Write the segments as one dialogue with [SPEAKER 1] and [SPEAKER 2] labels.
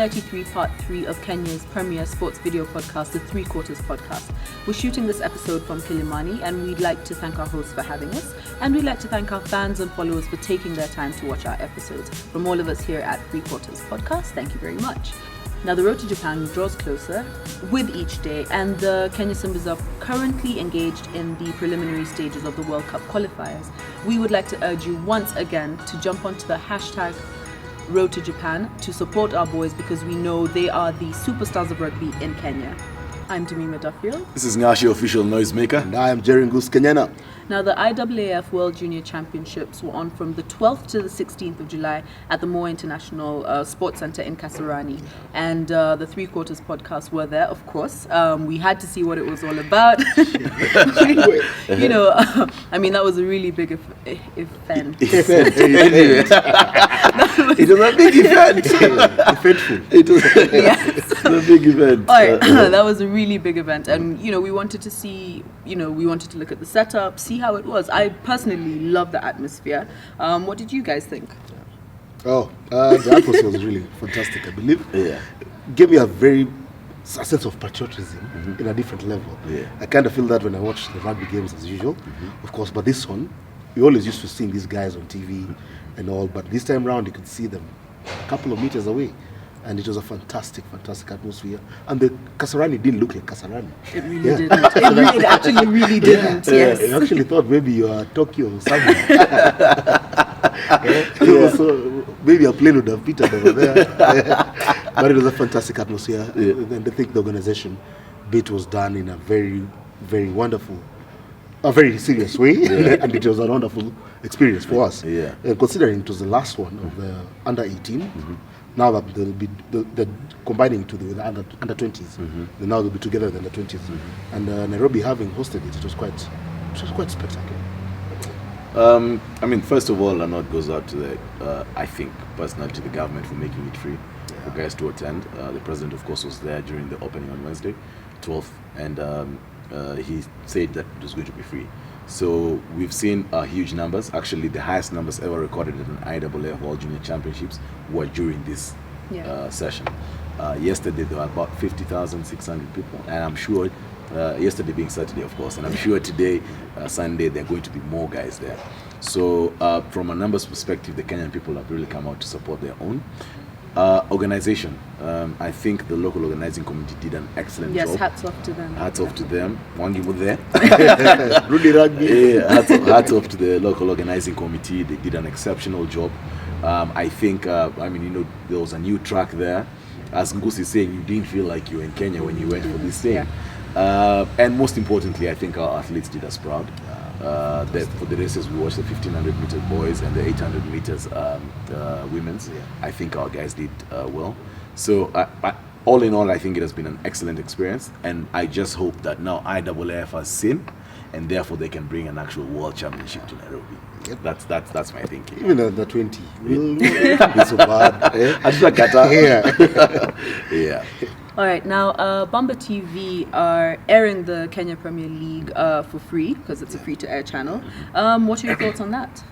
[SPEAKER 1] 33 part 3 of Kenya's premier sports video podcast, the Three Quarters Podcast. We're shooting this episode from Kilimani, and we'd like to thank our hosts for having us, and we'd like to thank our fans and followers for taking their time to watch our episodes. From all of us here at Three Quarters Podcast, thank you very much. Now, the road to Japan draws closer with each day, and the Kenya Simbas are currently engaged in the preliminary stages of the World Cup qualifiers. We would like to urge you once again to jump onto the hashtag Road to Japan to support our boys, because we know they are the superstars of rugby in Kenya. I'm Demima Duffield.
[SPEAKER 2] This is Ngashi, official noisemaker.
[SPEAKER 3] And I am Jerry Goose Kenyana.
[SPEAKER 1] Now, the IAAF World Junior Championships were on from the 12th to the 16th of July at the Moi International Sports Centre in Kasarani. And the Three Quarters Podcast were there, of course. We had to see what it was all about. You know, I mean, that was a really big event.
[SPEAKER 2] It was a big event.
[SPEAKER 3] Eventful.
[SPEAKER 2] It was
[SPEAKER 1] Yes.
[SPEAKER 2] a big event.
[SPEAKER 1] All right, that was a really big event, and we wanted to see, we wanted to look at the setup, see how it was. I personally love the atmosphere. What did you guys think?
[SPEAKER 3] The atmosphere was really fantastic, I believe.
[SPEAKER 2] Yeah.
[SPEAKER 3] Gave me a sense of patriotism in a different level.
[SPEAKER 2] Yeah.
[SPEAKER 3] I kind of feel that when I watch the rugby games as usual, of course, but this one, we always used to seeing these guys on TV and all, but this time round you could see them a couple of meters away. And it was a fantastic atmosphere. And the Kasarani didn't look like Kasarani.
[SPEAKER 1] It really didn't. It actually really didn't, yes.
[SPEAKER 3] I actually thought maybe you are Tokyo or something. So maybe a plane would have pitted over there. But it was a fantastic atmosphere. And I think the organization bit was done in a very, very wonderful, a very serious way. And it was a wonderful experience for us.
[SPEAKER 2] Yeah.
[SPEAKER 3] Considering it was the last one of the under 18. Now that they'll be they're combining to the under 20s, now they'll be together with the under 20s, and Nairobi having hosted it was quite spectacular.
[SPEAKER 2] I mean, first of all, a note goes out to the, I think personally, to the government for making it free for guys to attend. The president, of course, was there during the opening on Wednesday, 12th, and he said that it was going to be free. So we've seen huge numbers. Actually, the highest numbers ever recorded at an IAAF World Junior Championships were during this session. Yesterday there were about 50,600 people, and I'm sure yesterday being Saturday, of course, and I'm sure today, Sunday, there are going to be more guys there. So from a numbers perspective, the Kenyan people have really come out to support their own. Organization. I think the local organizing committee did an excellent job.
[SPEAKER 1] Yes, hats off to them.
[SPEAKER 2] Hats off to them. Wangi was there.
[SPEAKER 3] Rudy Rugby.
[SPEAKER 2] Yeah, hats off to the local organizing committee. They did an exceptional job. I think, there was a new track there. As Ngusi is saying, you didn't feel like you were in Kenya when you went for this thing.
[SPEAKER 1] Yeah.
[SPEAKER 2] And most importantly, I think our athletes did us proud. For the races, we watched the 1500 meter boys and the 800 meters women's. I think our guys did well. So all in all, I think it has been an excellent experience, and I just hope that now IAAF has seen, and therefore they can bring an actual world championship to Nairobi.
[SPEAKER 3] Yep.
[SPEAKER 2] That's my thinking.
[SPEAKER 3] Even under 20, we'll be so bad.
[SPEAKER 2] Yeah.
[SPEAKER 1] All right, now Bamba TV are airing the Kenya Premier League for free, because it's a free-to-air channel. What are your thoughts on that?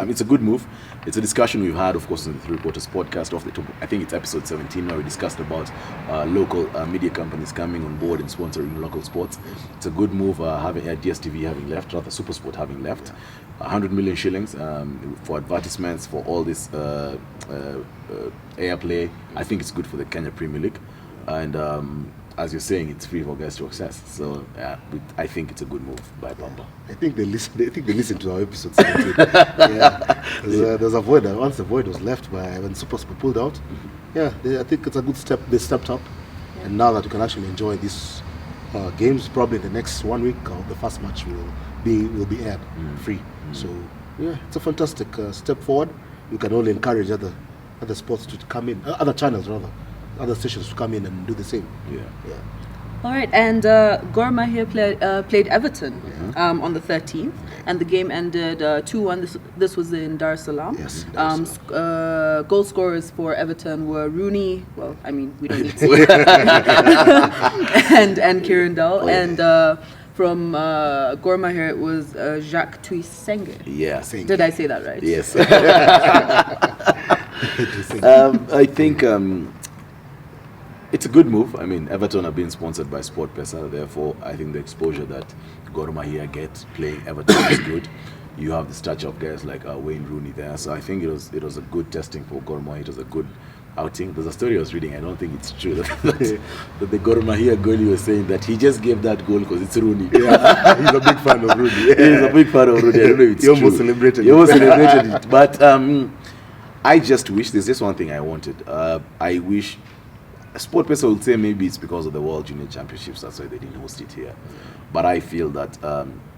[SPEAKER 2] It's a good move. It's a discussion we've had, of course, in the Three Quarters podcast. I think it's episode 17 where we discussed about local media companies coming on board and sponsoring local sports. It's a good move, having DSTV having left, rather SuperSport having left. 100 million shillings for advertisements, for all this airplay. I think it's good for the Kenya Premier League. And as you're saying, it's free for guys to access. So I think it's a good move by Bamba.
[SPEAKER 3] I think they listened to our episode 17. There's a void. Once the void was left when SuperSport pulled out, I think it's a good step. They stepped up, and now that you can actually enjoy these games, probably the next 1 week, the first match will be aired free. So it's a fantastic step forward. You can only encourage other sports to come in, other channels rather. Other stations to come in and do the same. Yeah.
[SPEAKER 1] All right, and Gor Mahia played Everton on the 13th, and the game ended 2-1. This was in Dar es Salaam.
[SPEAKER 3] Yes.
[SPEAKER 1] Goal scorers for Everton were Rooney. Well, I mean, we don't need to. and Kieran Dull, and from Gor Mahia it was Jacques Tuisenge.
[SPEAKER 2] Yeah.
[SPEAKER 1] Did I say that right?
[SPEAKER 2] Yes. I think It's a good move. I mean, Everton are being sponsored by SportPesa, therefore I think the exposure that Gor Mahia gets playing Everton is good. You have the stature of guys like Wayne Rooney there, so I think it was a good testing for Gor Mahia. It was a good outing. There's a story I was reading, I don't think it's true, that the Gor Mahia goalie was saying that he just gave that goal because it's Rooney.
[SPEAKER 3] Yeah, he's a big fan of Rooney.
[SPEAKER 2] He's a big fan of Rooney. I don't know if it's
[SPEAKER 3] He almost celebrated
[SPEAKER 2] He almost celebrated it. But I just wish, there's just one thing I wanted. I wish, SportPesa would say maybe it's because of the World Junior Championships, that's why they didn't host it here. But I feel that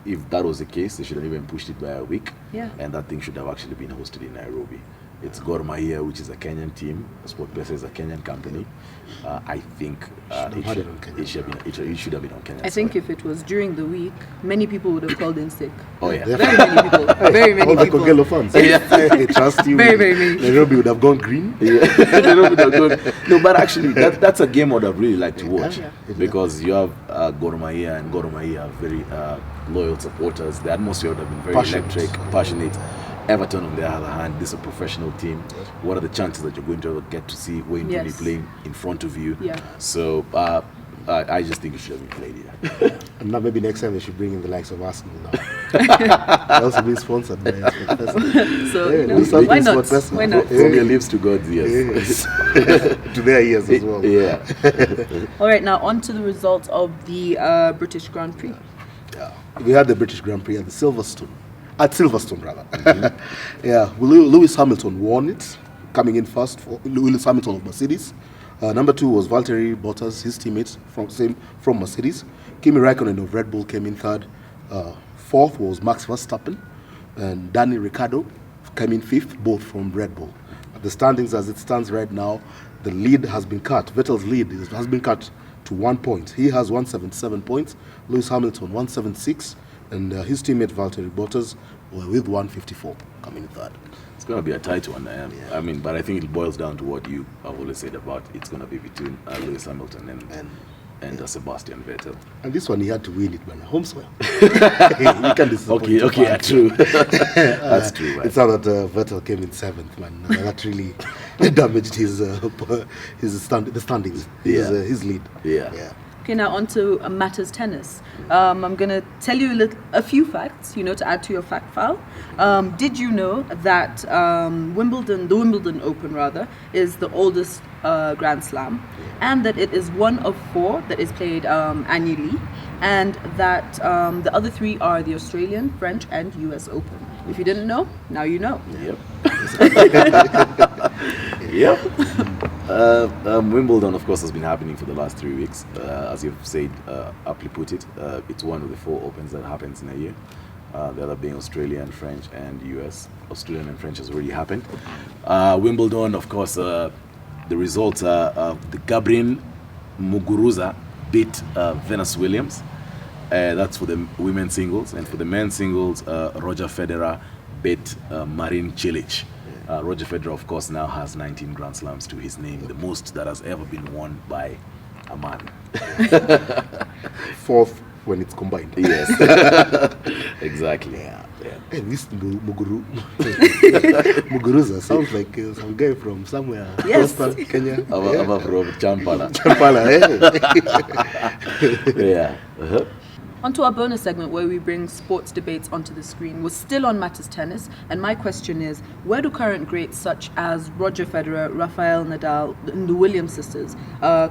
[SPEAKER 2] if that was the case, they should have even pushed it by a week.
[SPEAKER 1] Yeah.
[SPEAKER 2] And that thing should have actually been hosted in Nairobi. It's Gor Mahia, which is a Kenyan team. SportPesa is a Kenyan company. I think it should have been on Kenya.
[SPEAKER 1] I think if it was during the week, many people would have called in sick.
[SPEAKER 2] Oh yeah.
[SPEAKER 1] Very many people. Very many
[SPEAKER 3] All the
[SPEAKER 1] people.
[SPEAKER 3] Kogelo fans. I trust you.
[SPEAKER 1] Very, very many.
[SPEAKER 3] Nairobi would have gone green.
[SPEAKER 2] No, but actually, that's a game I would have really liked to watch,
[SPEAKER 1] Yeah.
[SPEAKER 2] because you have Gor Mahia, and Gor Mahia are very loyal supporters. The atmosphere would have been very electric, passionate. Everton, on the other hand, this is a professional team. What are the chances that you're going to get to see Wayne Rooney playing in front of you?
[SPEAKER 1] Yeah.
[SPEAKER 2] So I just think it should have been played here.
[SPEAKER 3] And now maybe next time they should bring in the likes of Arsenal now. Also being sponsored by SportPesa.
[SPEAKER 1] So,
[SPEAKER 3] Yeah,
[SPEAKER 1] no,
[SPEAKER 3] do something
[SPEAKER 1] why not?
[SPEAKER 3] SportPesa.
[SPEAKER 1] Why not?
[SPEAKER 2] From your lips to God's ears.
[SPEAKER 3] Yes. To their ears as well.
[SPEAKER 2] Yeah.
[SPEAKER 1] All right, now on to the results of the British Grand Prix.
[SPEAKER 3] Yeah. We had the British Grand Prix at Silverstone, rather. Yeah, Lewis Hamilton won it, coming in first for Lewis Hamilton of Mercedes. Number 2 was Valtteri Bottas, his teammate from Mercedes. Kimi Raikkonen of Red Bull came in third. Fourth was Max Verstappen, and Danny Ricciardo came in fifth, both from Red Bull. At the standings as it stands right now, the lead has been cut. Vettel's lead has been cut to 1 point. He has 177 points. Lewis Hamilton 176, and his teammate Valtteri Bottas with 154 coming in third.
[SPEAKER 2] It's going to be a tight one. I mean, but I think it boils down to what you have always said about it's going to be between Lewis Hamilton and Sebastian Vettel.
[SPEAKER 3] And this one he had to win it, man. Home swell. You can disappoint.
[SPEAKER 2] Okay, yeah, true. That's true. Right?
[SPEAKER 3] It's not that Vettel came in 7th, man. That really damaged the standings, his lead.
[SPEAKER 2] Yeah.
[SPEAKER 1] Okay, now on to matters tennis. I'm going to tell you a few facts, to add to your fact file. Did you know that the Wimbledon Open, rather, is the oldest Grand Slam, and that it is one of 4 that is played annually, and that the other 3 are the Australian, French, and US Open? If you didn't know, now you know.
[SPEAKER 2] Yep. Wimbledon, of course, has been happening for the last 3 weeks. As you've said, aptly put it, it's one of the 4 Opens that happens in a year. The other being Australian, French, and US. Australian and French has already happened. Wimbledon, of course, the results are the Gabriel Muguruza beat Venus Williams. That's for the women's singles. And for the men's singles, Roger Federer beat Marin Cilic. Roger Federer, of course, now has 19 Grand Slams to his name, the most that has ever been won by a man.
[SPEAKER 3] 4th when it's combined.
[SPEAKER 2] Yes. Exactly.
[SPEAKER 3] Yeah. Hey, this Muguruza sounds like some guy from somewhere.
[SPEAKER 1] Yes.
[SPEAKER 3] Coastal Kenya.
[SPEAKER 2] Above from Champala. Yeah.
[SPEAKER 1] On to our bonus segment where we bring sports debates onto the screen. We're still on Matters Tennis, and my question is, where do current greats such as Roger Federer, Rafael Nadal, and the Williams sisters fall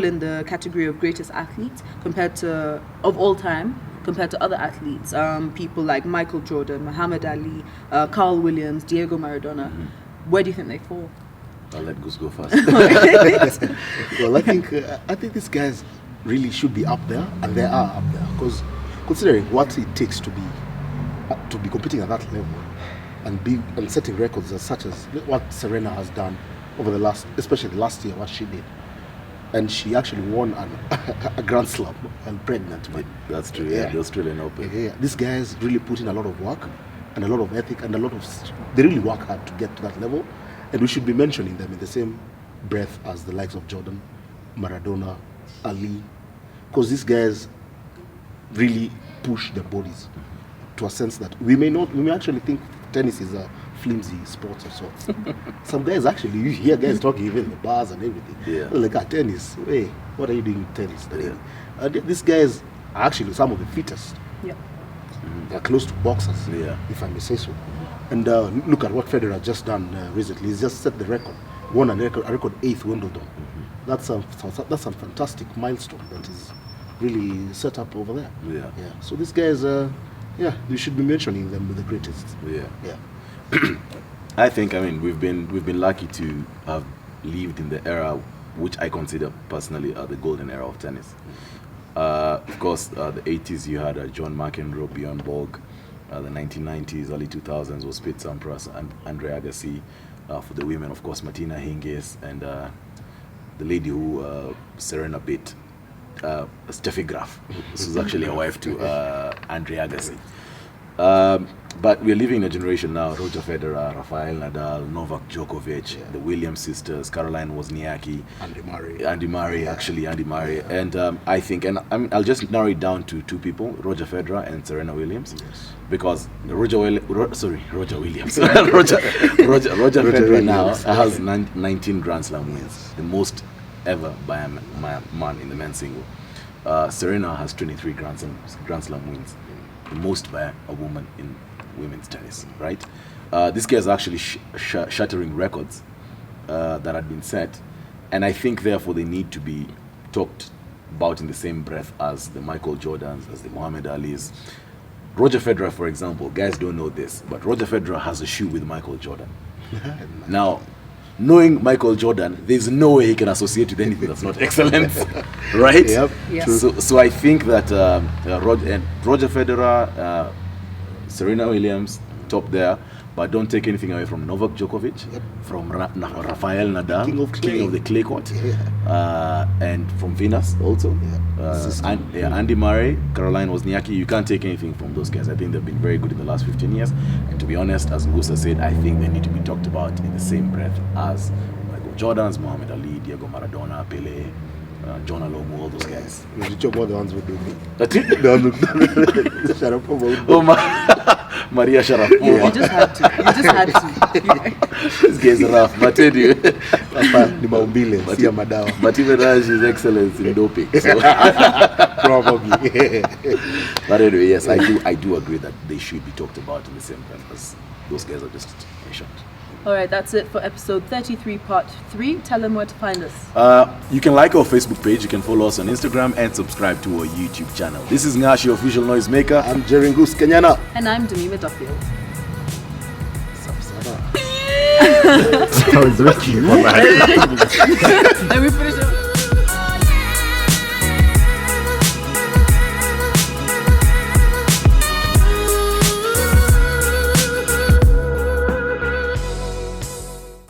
[SPEAKER 1] in the category of greatest athletes of all time, compared to other athletes, people like Michael Jordan, Muhammad Ali, Carl Williams, Diego Maradona? Where do you think they fall?
[SPEAKER 2] I'll let Gus go first.
[SPEAKER 3] Well, I think these guys really should be up there, and they are up there, because considering what it takes to be competing at that level and setting records such as what Serena has done over especially last year, what she did, and she actually won a Grand Slam and pregnant.
[SPEAKER 2] That's true. Yeah, the Australian Open.
[SPEAKER 3] Yeah, these guys really put in a lot of work and a lot of ethic and they really work hard to get to that level, and we should be mentioning them in the same breath as the likes of Jordan, Maradona, Ali, because these guys really push their bodies to a sense that we may actually think tennis is flimsy sports of sorts. Some guys actually, you hear guys talking even in the bars and everything.
[SPEAKER 2] Yeah.
[SPEAKER 3] Like, tennis, hey, what are you doing with tennis?
[SPEAKER 2] Yeah.
[SPEAKER 3] These guys are actually some of the fittest.
[SPEAKER 1] Yeah.
[SPEAKER 3] They're close to boxers,
[SPEAKER 2] Yeah.
[SPEAKER 3] if I may say so. And look at what Federer just done recently. He's just set the record, won a record 8th Wimbledon. That's a fantastic milestone that is really set up over there.
[SPEAKER 2] Yeah.
[SPEAKER 3] So these guys, you should be mentioning them with the greatest.
[SPEAKER 2] Yeah. I think, we've been lucky to have lived in the era which I consider personally the golden era of tennis. Of course, the 80s you had John McEnroe, Bjorn Borg. The 1990s, early 2000s was Pete Sampras and Andre Agassi. For the women, of course, Martina Hingis and the lady who Serena beat, Steffi Graf. This was actually a wife to Andre Agassi. But we're living in a generation now: Roger Federer, Rafael Nadal, Novak Djokovic, the Williams sisters, Caroline Wozniacki, Andy Murray, and I think, I'll just narrow it down to two people: Roger Federer and Serena Williams, because Roger Williams, Roger Federer now has 19 Grand Slam wins, the most ever by a man in the men's single. Serena has 23 Grand Slam wins, the most by a woman in women's tennis, right? This guy is actually shattering records that had been set, and I think therefore they need to be talked about in the same breath as the Michael Jordans, as the Muhammad Alis. Roger Federer, for example, guys don't know this, but Roger Federer has a shoe with Michael Jordan. Now, knowing Michael Jordan, there's no way he can associate with anything that's not excellence, right?
[SPEAKER 3] Yep.
[SPEAKER 2] So I think that Roger Federer, Serena Williams, top there, but don't take anything away from Novak Djokovic, from Rafael Nadal, king of the clay court, and from Venus also, Andy Murray, Caroline Wozniacki. You can't take anything from those guys. I think they've been very good in the last 15 years, and to be honest, as Ngusa said, I think they need to be talked about in the same breath as Michael Jordans, Muhammad Ali, Diego Maradona, Pele, John Alomu, all those guys.
[SPEAKER 3] You should talk about the ones with me.
[SPEAKER 2] That's it?
[SPEAKER 3] Sharapova.
[SPEAKER 2] Oh, Maria Sharapova.
[SPEAKER 1] You just had to.
[SPEAKER 2] This guy's rough, but anyway.
[SPEAKER 3] Ni maumbile, si madawa.
[SPEAKER 2] But even though she's excellent in doping. So.
[SPEAKER 3] Probably.
[SPEAKER 2] But anyway, yes, I do agree that they should be talked about in the same breath as those guys are just mentioned.
[SPEAKER 1] All right, that's it for episode 33, part 3. Tell them where to find us.
[SPEAKER 2] You can like our Facebook page, you can follow us on Instagram, and subscribe to our YouTube channel. This is Ngashi, official noisemaker.
[SPEAKER 3] I'm Jerry Goose Kenyana.
[SPEAKER 1] And I'm Demima Duffield.
[SPEAKER 3] Sapsara.
[SPEAKER 1] And we finish it.